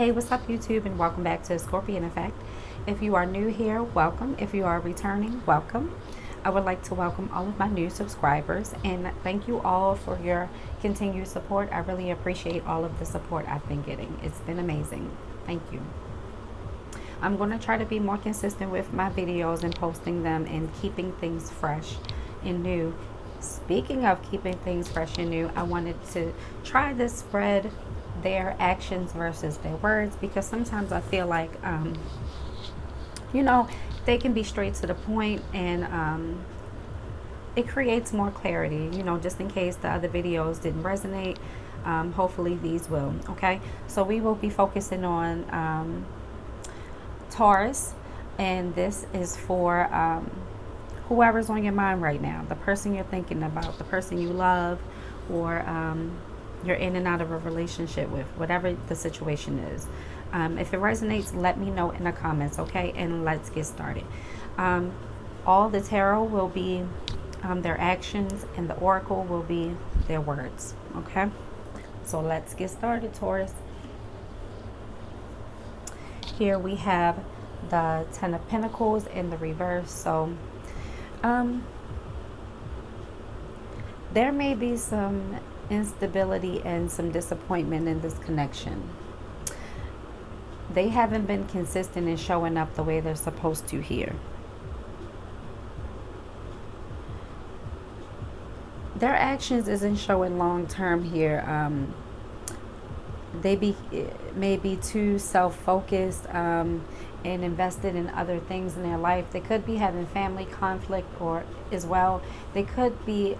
Hey, what's up, YouTube, and welcome back to Scorpion Effect. If you are new here, welcome. If you are returning, welcome. I would like to welcome all of my new subscribers and thank you all for your continued support. I really appreciate all of the support I've been getting. It's been amazing. Thank you. I'm going to try to be more consistent with my videos and posting them and keeping things fresh and new. Speaking of keeping things fresh and new, I wanted to try this spread, their actions versus their words, because sometimes I feel like you know, they can be straight to the point, and it creates more clarity, you know, just in case the other videos didn't resonate. Hopefully these will. Okay, so we will be focusing on Taurus, and this is for whoever's on your mind right now, the person you're thinking about, the person you love, or you're in and out of a relationship with, whatever the situation is. If it resonates, let me know in the comments, okay? And let's get started. All the tarot will be their actions, and the oracle will be their words, okay? So let's get started, Taurus. Here we have the Ten of Pentacles in the reverse. So there may be some instability and some disappointment in this connection. They haven't been consistent in showing up the way they're supposed to here. Their actions isn't showing long term here. They may be too self-focused and invested in other things in their life. They could be having family conflict, or as well, they could be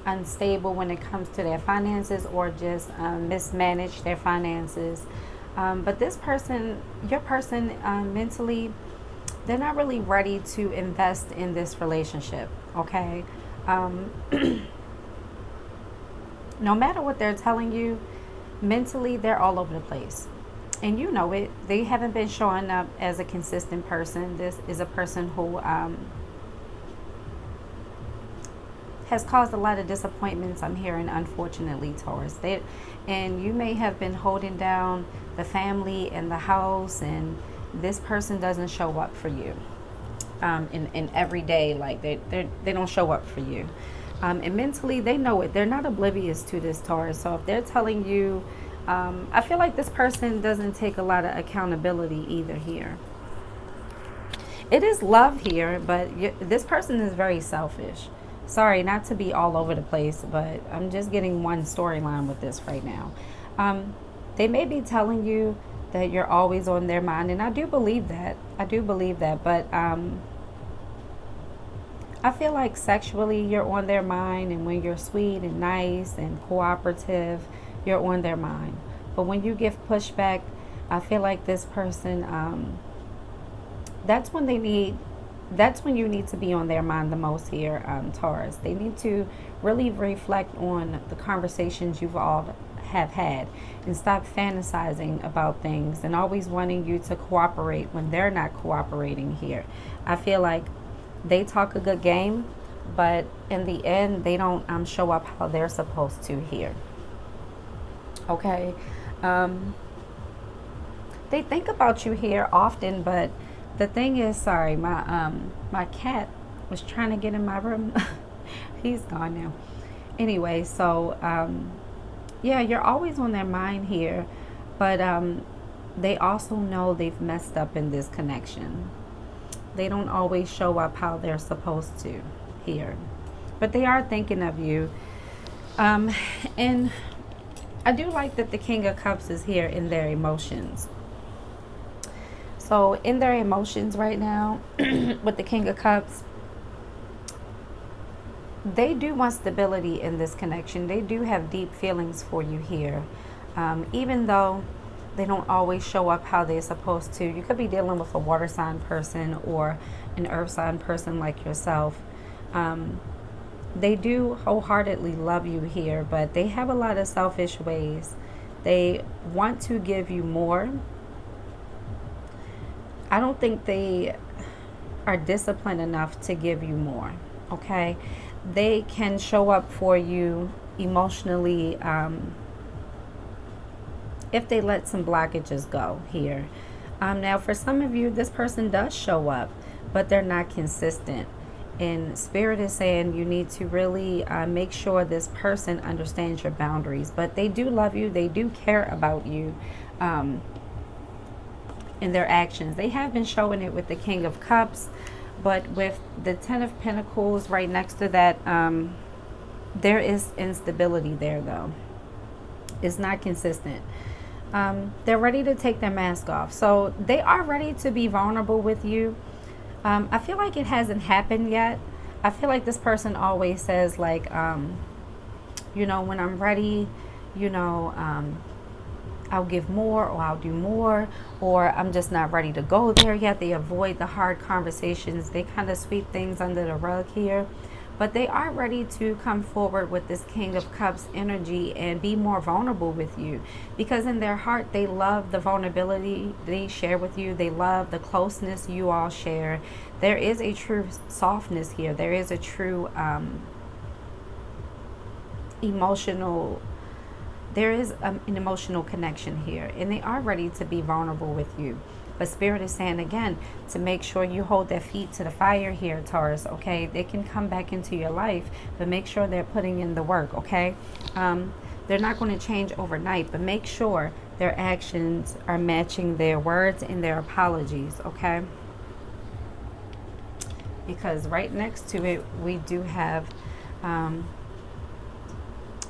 unstable when it comes to their finances, or just mismanage their finances. But this person, your person, mentally, they're not really ready to invest in this relationship, okay? No matter what they're telling you, mentally, they're all over the place. And you know it. They haven't been showing up as a consistent person. This is a person who has caused a lot of disappointments, I'm hearing, unfortunately, Taurus. And you may have been holding down the family and the house, and this person doesn't show up for you in every day. Like they don't show up for you. And mentally, they know it. They're not oblivious to this, Taurus. So if they're telling you, I feel like this person doesn't take a lot of accountability either here. It is love here, but this person is very selfish. Sorry, not to be all over the place, but I'm just getting one storyline with this right now. They may be telling you that you're always on their mind, and I do believe that. But I feel like sexually you're on their mind, and when you're sweet and nice and cooperative, you're on their mind. But when you give pushback, I feel like this person, that's when you need to be on their mind the most here, Taurus. They need to really reflect on the conversations you've all have had, and stop fantasizing about things and always wanting you to cooperate when they're not cooperating here. I feel like they talk a good game, but in the end, they don't show up how they're supposed to here. Okay. They think about you here often, but the thing is, sorry, my cat was trying to get in my room. He's gone now. Anyway, so yeah, you're always on their mind here, but they also know they've messed up in this connection. They don't always show up how they're supposed to here, but they are thinking of you. And I do like that the King of Cups is here in their emotions. So in their emotions right now, with the King of Cups, they do want stability in this connection. They do have deep feelings for you here. Even though they don't always show up how they're supposed to. You could be dealing with a water sign person or an earth sign person like yourself. They do wholeheartedly love you here, but they have a lot of selfish ways. They want to give you more. I don't think they are disciplined enough to give you more, okay? They can show up for you emotionally if they let some blockages go here. Now, for some of you, this person does show up, but they're not consistent. And Spirit is saying you need to really make sure this person understands your boundaries. But they do love you. They do care about you in their actions. They have been showing it with the King of Cups. But with the Ten of Pentacles right next to that, there is instability there, though. It's not consistent. They're ready to take their mask off. So they are ready to be vulnerable with you. I feel like it hasn't happened yet. I feel like this person always says, like, you know, when I'm ready, you know, I'll give more, or I'll do more, or I'm just not ready to go there yet. They avoid the hard conversations. They kind of sweep things under the rug here. But they are ready to come forward with this King of Cups energy and be more vulnerable with you. Because in their heart, they love the vulnerability they share with you. They love the closeness you all share. There is a true softness here. There is a true emotional... There is an emotional connection here. And they are ready to be vulnerable with you. But Spirit is saying, again, to make sure you hold their feet to the fire here, Taurus, okay? They can come back into your life, but make sure they're putting in the work, okay? They're not going to change overnight, but make sure their actions are matching their words and their apologies, okay? Because right next to it, we do have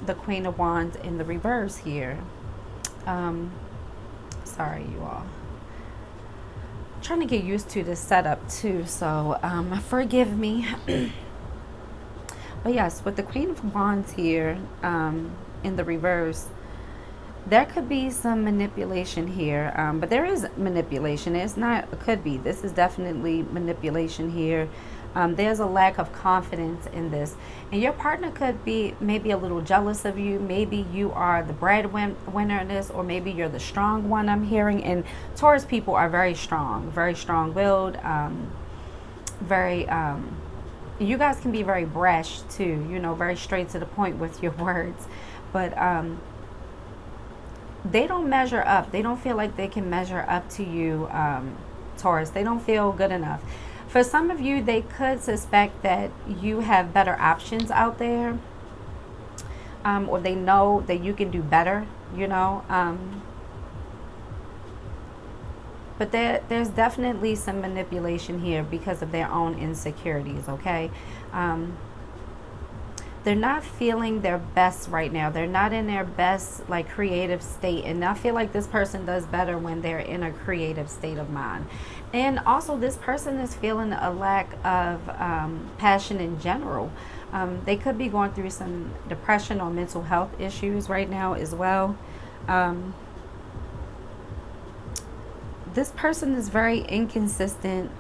the Queen of Wands in the reverse here. Sorry, you all. Trying to get used to this setup too, so forgive me. But yes, with the Queen of Wands here in the reverse, there could be some manipulation here, but there is manipulation. It's not, it could be, this is definitely manipulation here. There's a lack of confidence in this, and your partner could be maybe a little jealous of you. Maybe you are the breadwinner in this, or maybe you're the strong one, I'm hearing. And Taurus people are very strong-willed, you guys can be very brash too, you know, very straight to the point with your words. But they don't measure up. They don't feel like they can measure up to you, Taurus. They don't feel good enough. For some of you, they could suspect that you have better options out there, or they know that you can do better, you know. But there's definitely some manipulation here because of their own insecurities, okay? They're not feeling their best right now. They're not in their best, like, creative state. And I feel like this person does better when they're in a creative state of mind. And also, this person is feeling a lack of passion in general. They could be going through some depression or mental health issues right now as well. This person is very inconsistent.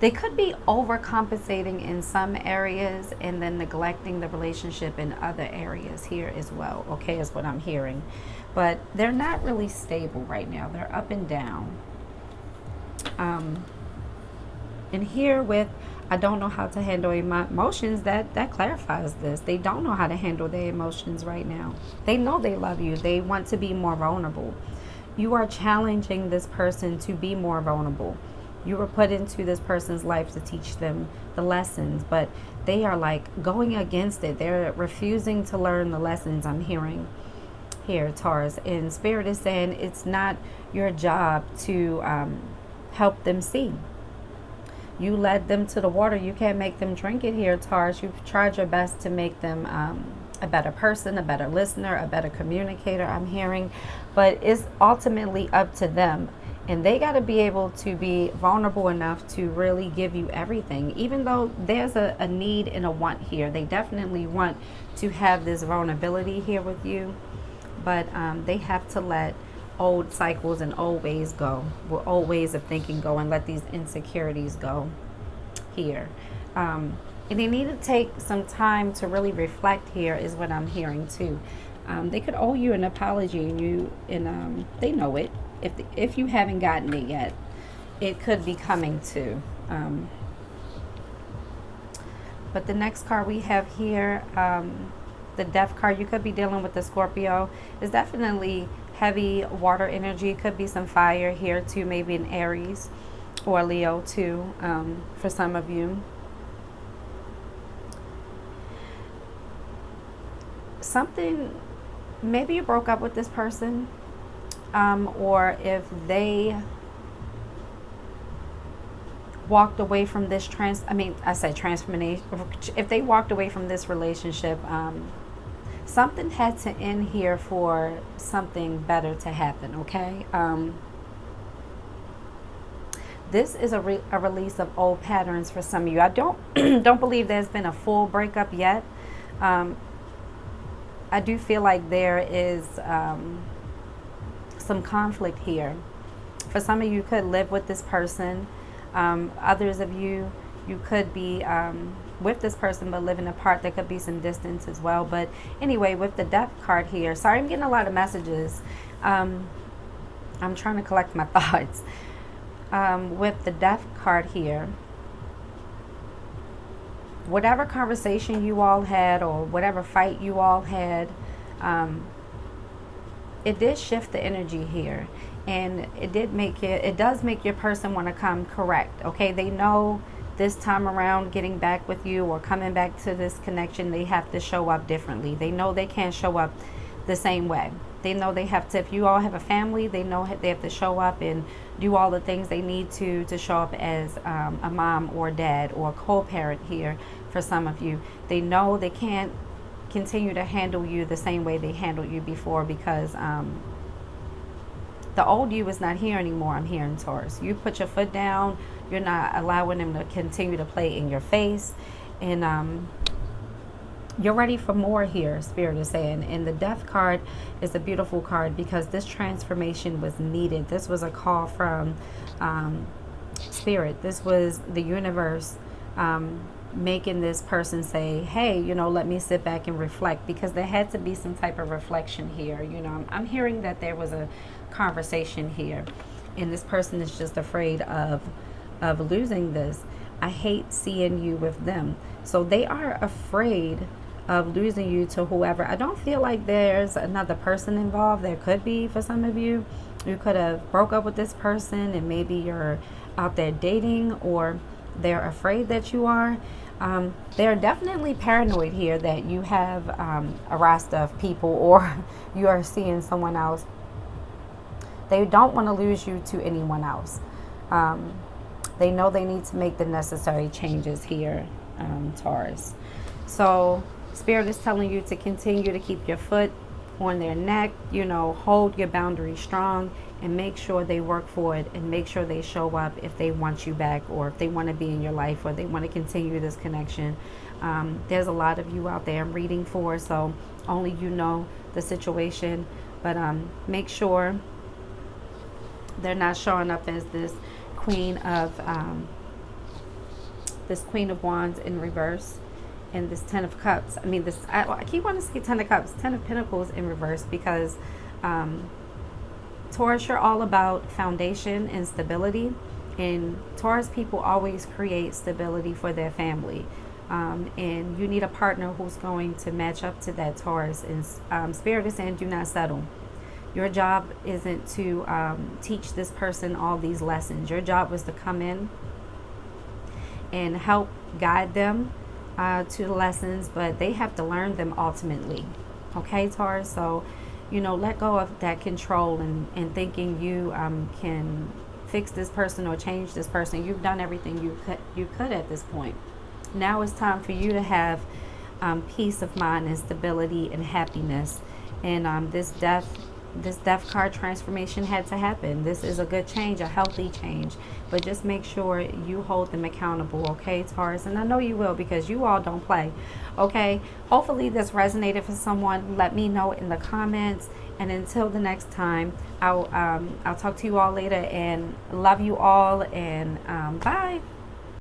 They could be overcompensating in some areas and then neglecting the relationship in other areas here as well, okay, is what I'm hearing. But they're not really stable right now. They're up and down. And here with, I don't know how to handle my emotions, that clarifies this. They don't know how to handle their emotions right now. They know they love you. They want to be more vulnerable. You are challenging this person to be more vulnerable. You were put into this person's life to teach them the lessons, but they are like going against it. They're refusing to learn the lessons, I'm hearing here, Taurus. And Spirit is saying it's not your job to help them see. You led them to the water. You can't make them drink it here, Taurus. You've tried your best to make them a better person, a better listener, a better communicator, I'm hearing. But it's ultimately up to them. And they got to be able to be vulnerable enough to really give you everything. Even though there's a need and a want here. They definitely want to have this vulnerability here with you. But they have to let old cycles and old ways go. Old ways of thinking go, and let these insecurities go here. And they need to take some time to really reflect here is what I'm hearing too. They could owe you an apology, and they know it. If you haven't gotten it yet, it could be coming too. But the next card we have here, the Death card, you could be dealing with the Scorpio. It's definitely heavy water energy. Could be some fire here too, maybe an Aries or Leo too, for some of you. Something, maybe you broke up with this person, or if they walked away from this I said transformation, if they walked away from this relationship, something had to end here for something better to happen, okay? This is a release of old patterns for some of you. I don't don't believe there's been a full breakup yet. I do feel like there is some conflict here. For some of you, could live with this person. Others of you, you could be with this person but living apart. There could be some distance as well. But anyway, with the Death card here, sorry, I'm getting a lot of messages. I'm trying to collect my thoughts. With the Death card here, whatever conversation you all had or whatever fight you all had, it did shift the energy here. And it does make your person want to come correct. Okay, they know this time around getting back with you or coming back to this connection, they have to show up differently. They know they can't show up the same way. They know they have to, if you all have a family, they know they have to show up and do all the things they need to show up as a mom or dad or co-parent here for some of you. They know they can't continue to handle you the same way they handled you before because the old you is not here anymore. I'm hearing, Taurus. You put your foot down. You're not allowing them to continue to play in your face. And you're ready for more here, Spirit is saying. And the Death card is a beautiful card because this transformation was needed. This was a call from Spirit. This was the universe making this person say, hey, let me sit back and reflect, because there had to be some type of reflection here. I'm hearing that there was a conversation here and this person is just afraid of losing this. I hate seeing you with them. So they are afraid of losing you to whoever. I don't feel like there's another person involved. There could be for some of you. You could have broke up with this person and maybe you're out there dating, or they're afraid that you are. They're definitely paranoid here that you have a roster of people or you are seeing someone else. They don't want to lose you to anyone else. They know they need to make the necessary changes here, Taurus. So Spirit is telling you to continue to keep your foot on their neck, hold your boundaries strong and make sure they work for it and make sure they show up if they want you back or if they want to be in your life or they want to continue this connection. There's a lot of you out there I'm reading for, so only you know the situation, but make sure they're not showing up as this Queen of Wands in reverse and this Ten of Cups. I keep wanting to say Ten of Cups, Ten of Pentacles in reverse, because Taurus, you're all about foundation and stability, and Taurus people always create stability for their family, and you need a partner who's going to match up to that, Taurus. And Spirit is saying do not settle. Your job isn't to teach this person all these lessons. Your job was to come in and help guide them to the lessons, but they have to learn them ultimately. Okay, Taurus? So, let go of that control and thinking you can fix this person or change this person. You've done everything you could at this point. Now it's time for you to have peace of mind and stability and happiness. And this Death card transformation had to happen. This is a good change, a healthy change, but just make sure you hold them accountable, okay, Taurus? And I know you will, because you all don't play, okay? Hopefully this resonated for someone. Let me know in the comments, and until the next time, I'll talk to you all later, and love you all, and bye.